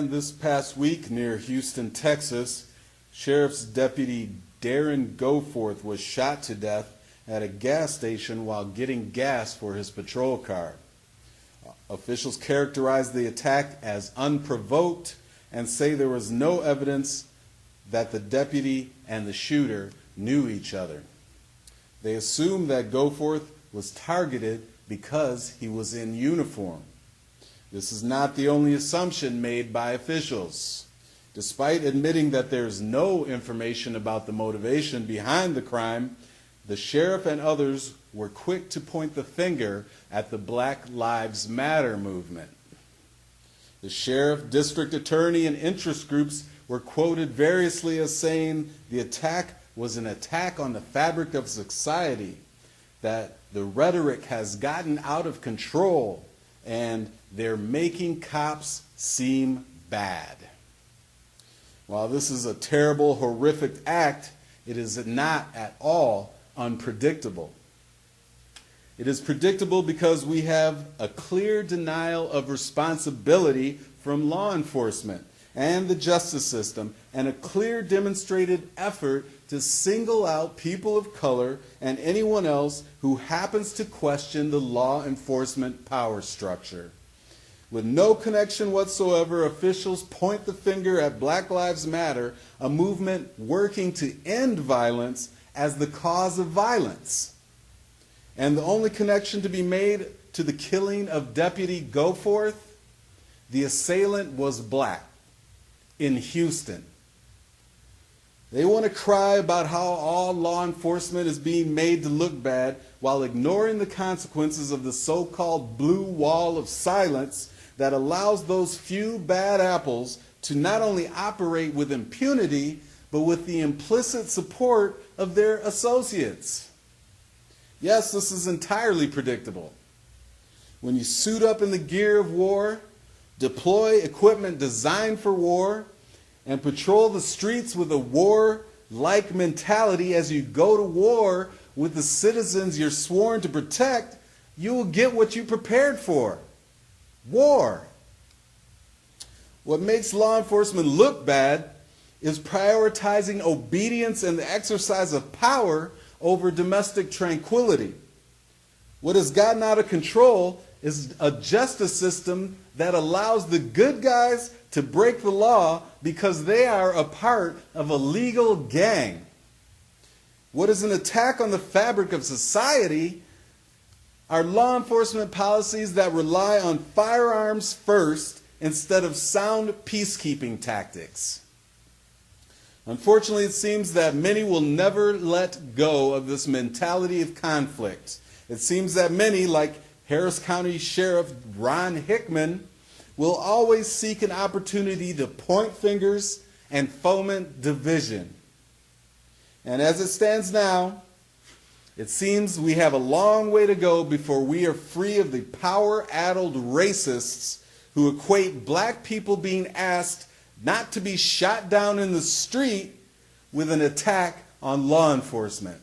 began this past week near Houston, Texas. Sheriff's Deputy Goforth was shot to death at a gas station while getting gas for his patrol car. Officials characterized the attack as unprovoked and say there was no evidence that the deputy and the shooter knew each other. They assume that Goforth was targeted because he was in uniform. This is not the only assumption made by officials. Despite admitting that there's no information about the motivation behind the crime, the sheriff and others were quick to point the finger at the Black Lives Matter movement. The sheriff, district attorney, and interest groups were quoted variously as saying the attack was an attack on the fabric of society, that the rhetoric has gotten out of control, and they're making cops seem bad. While this is a terrible, horrific act, it is not at all unpredictable. It is predictable because we have a clear denial of responsibility from law enforcement and the justice system, and a clear demonstrated effort to single out people of color and anyone else who happens to question the law enforcement power structure. With no connection whatsoever, officials point the finger at Black Lives Matter, a movement working to end violence, as the cause of violence. And the only connection to be made to the killing of Deputy Goforth, the assailant was black in Houston. They want to cry about how all law enforcement is being made to look bad while ignoring the consequences of the so-called blue wall of silence that allows those few bad apples to not only operate with impunity, but with the implicit support of their associates. Yes, this is entirely predictable. When you suit up in the gear of war, deploy equipment designed for war, and patrol the streets with a war-like mentality as you go to war with the citizens you're sworn to protect, you will get what you prepared for: war. What makes law enforcement look bad is prioritizing obedience and the exercise of power over domestic tranquility. What has gotten out of control is a justice system that allows the good guys to break the law because they are a part of a legal gang. What is an attack on the fabric of society are law enforcement policies that rely on firearms first instead of sound peacekeeping tactics. Unfortunately, it seems that many will never let go of this mentality of conflict. It seems that many, like Harris County Sheriff Ron Hickman, will always seek an opportunity to point fingers and foment division. And as it stands now, it seems we have a long way to go before we are free of the power-addled racists who equate black people being asked not to be shot down in the street with an attack on law enforcement.